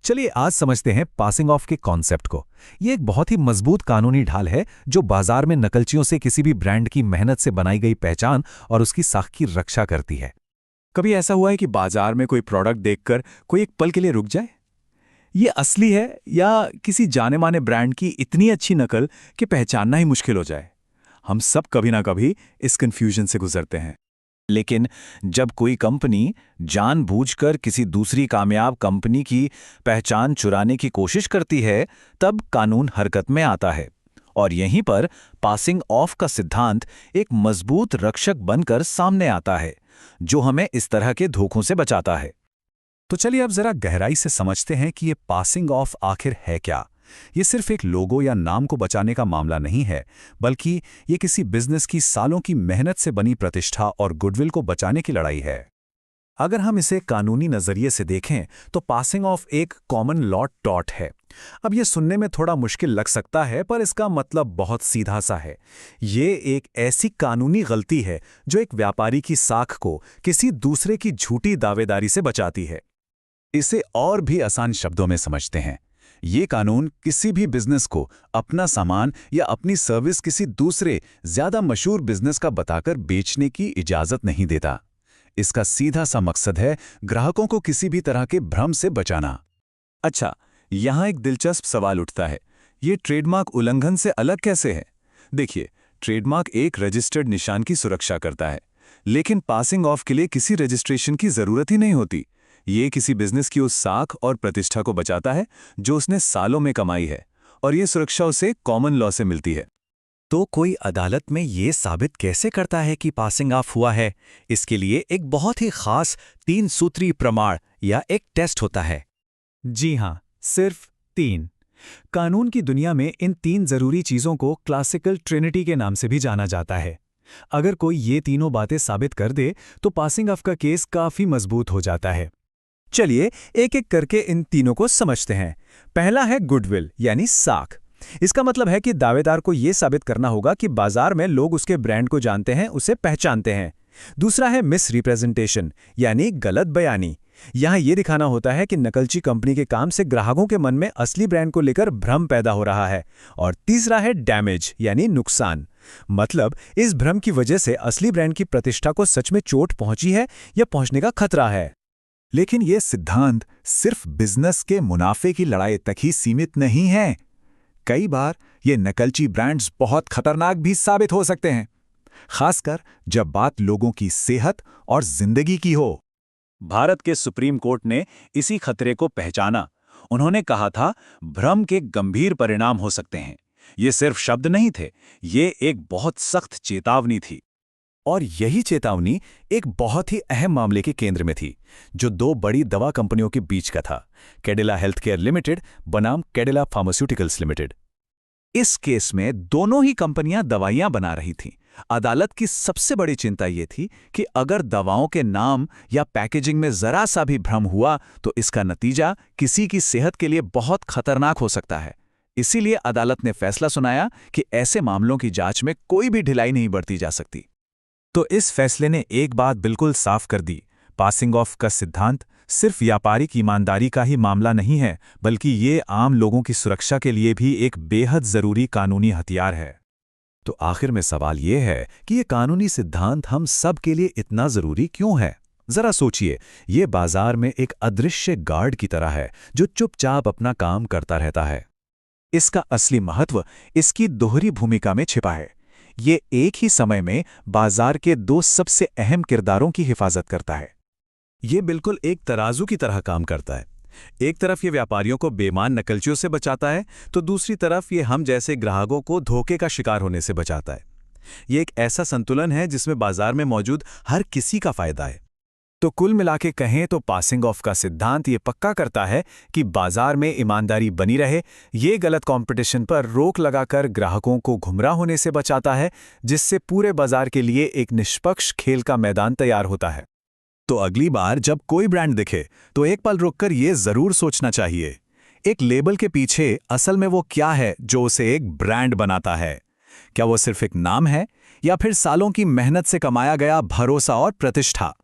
चलिए आज समझते हैं पासिंग ऑफ के कॉन्सेप्ट को। ये एक बहुत ही मजबूत कानूनी ढाल है जो बाजार में नकलचियों से किसी भी ब्रांड की मेहनत से बनाई गई पहचान और उसकी साख की रक्षा करती है। कभी ऐसा हुआ है कि बाजार में कोई प्रोडक्ट देखकर कोई एक पल के लिए रुक जाए? ये असली है या किसी जाने माने ब्रांड की इतनी अच्छी नकल कि पहचानना ही मुश्किल हो जाए? हम सब कभी ना कभी इस कंफ्यूजन से गुजरते हैं। लेकिन जब कोई कंपनी जानबूझकर किसी दूसरी कामयाब कंपनी की पहचान चुराने की कोशिश करती है, तब कानून हरकत में आता है। और यहीं पर पासिंग ऑफ का सिद्धांत एक मजबूत रक्षक बनकर सामने आता है, जो हमें इस तरह के धोखों से बचाता है। तो चलिए अब जरा गहराई से समझते हैं कि ये पासिंग ऑफ आखिर है क्या। ये सिर्फ एक लोगो या नाम को बचाने का मामला नहीं है, बल्कि ये किसी बिजनेस की सालों की मेहनत से बनी प्रतिष्ठा और गुडविल को बचाने की लड़ाई है। अगर हम इसे कानूनी नजरिए से देखें तो पासिंग ऑफ एक कॉमन लॉ टॉर्ट है। अब ये सुनने में थोड़ा मुश्किल लग सकता है, पर इसका मतलब बहुत सीधा सा है। ये एक ऐसी कानूनी गलती है जो एक व्यापारी की साख को किसी दूसरे की झूठी दावेदारी से बचाती है। इसे और भी आसान शब्दों में समझते हैं। ये कानून किसी भी बिजनेस को अपना सामान या अपनी सर्विस किसी दूसरे ज्यादा मशहूर बिजनेस का बताकर बेचने की इजाजत नहीं देता। इसका सीधा सा मकसद है ग्राहकों को किसी भी तरह के भ्रम से बचाना। अच्छा, यहां एक दिलचस्प सवाल उठता है, ये ट्रेडमार्क उल्लंघन से अलग कैसे है? देखिए, ट्रेडमार्क एक रजिस्टर्ड निशान की सुरक्षा करता है, लेकिन पासिंग ऑफ के लिए किसी रजिस्ट्रेशन की जरूरत ही नहीं होती। ये किसी बिजनेस की उस साख और प्रतिष्ठा को बचाता है जो उसने सालों में कमाई है, और ये सुरक्षा उसे कॉमन लॉ से मिलती है। तो कोई अदालत में ये साबित कैसे करता है कि पासिंग ऑफ हुआ है? इसके लिए एक बहुत ही खास 3 सूत्री प्रमाण या एक टेस्ट होता है। जी हां, सिर्फ 3। कानून की दुनिया में इन 3 जरूरी चीजों को क्लासिकल ट्रिनिटी के नाम से भी जाना जाता है। अगर कोई ये तीनों बातें साबित कर दे तो पासिंग ऑफ का केस काफी मजबूत हो जाता है। चलिए एक एक करके इन तीनों को समझते हैं। पहला है गुडविल यानी साख। इसका मतलब है कि दावेदार को यह साबित करना होगा कि बाजार में लोग उसके ब्रांड को जानते हैं, उसे पहचानते हैं। दूसरा है मिस रिप्रेजेंटेशन यानी गलत बयानी। यहां यह दिखाना होता है कि नकलची कंपनी के काम से ग्राहकों के मन में असली ब्रांड को लेकर भ्रम पैदा हो रहा है। और तीसरा है डैमेज यानी नुकसान। मतलब इस भ्रम की वजह से असली ब्रांड की प्रतिष्ठा को सच में चोट पहुंची है या पहुंचने का खतरा है। लेकिन यह सिद्धांत सिर्फ बिजनेस के मुनाफे की लड़ाई तक ही सीमित नहीं है। कई बार ये नकलची ब्रांड्स बहुत खतरनाक भी साबित हो सकते हैं, खासकर जब बात लोगों की सेहत और जिंदगी की हो। भारत के सुप्रीम कोर्ट ने इसी खतरे को पहचाना। उन्होंने कहा था, भ्रम के गंभीर परिणाम हो सकते हैं। ये सिर्फ शब्द नहीं थे, ये एक बहुत सख्त चेतावनी थी। और यही चेतावनी एक बहुत ही अहम मामले के केंद्र में थी, जो 2 बड़ी दवा कंपनियों के बीच का था, कैडिला हेल्थकेयर लिमिटेड बनाम कैडिला फार्मास्यूटिकल्स लिमिटेड। इस केस में दोनों ही कंपनियां दवाइयां बना रही थीं। अदालत की सबसे बड़ी चिंता यह थी कि अगर दवाओं के नाम या पैकेजिंग में जरा सा भी भ्रम हुआ तो इसका नतीजा किसी की सेहत के लिए बहुत खतरनाक हो सकता है। इसीलिए अदालत ने फैसला सुनाया कि ऐसे मामलों की जांच में कोई भी ढिलाई नहीं बरती जा सकती। तो इस फैसले ने एक बात बिल्कुल साफ कर दी, पासिंग ऑफ का सिद्धांत सिर्फ व्यापारिक ईमानदारी का ही मामला नहीं है, बल्कि ये आम लोगों की सुरक्षा के लिए भी एक बेहद जरूरी कानूनी हथियार है। तो आखिर में सवाल ये है कि ये कानूनी सिद्धांत हम सब के लिए इतना जरूरी क्यों है? जरा सोचिए, ये बाजार में एक अदृश्य गार्ड की तरह है जो चुपचाप अपना काम करता रहता है। इसका असली महत्व इसकी दोहरी भूमिका में छिपा है। ये एक ही समय में बाजार के 2 सबसे अहम किरदारों की हिफाजत करता है। ये बिल्कुल एक तराजू की तरह काम करता है। एक तरफ ये व्यापारियों को बेईमान नकलचियों से बचाता है, तो दूसरी तरफ ये हम जैसे ग्राहकों को धोखे का शिकार होने से बचाता है। ये एक ऐसा संतुलन है जिसमें बाजार में मौजूद हर किसी का फायदा है। तो कुल मिला के कहें तो पासिंग ऑफ का सिद्धांत ये पक्का करता है कि बाजार में ईमानदारी बनी रहे। ये गलत कंपटीशन पर रोक लगाकर ग्राहकों को गुमराह होने से बचाता है, जिससे पूरे बाजार के लिए एक निष्पक्ष खेल का मैदान तैयार होता है। तो अगली बार जब कोई ब्रांड दिखे तो एक पल रुककर ये जरूर सोचना चाहिए, एक लेबल के पीछे असल में वो क्या है जो उसे एक ब्रांड बनाता है? क्या वो सिर्फ एक नाम है या फिर सालों की मेहनत से कमाया गया भरोसा और प्रतिष्ठा?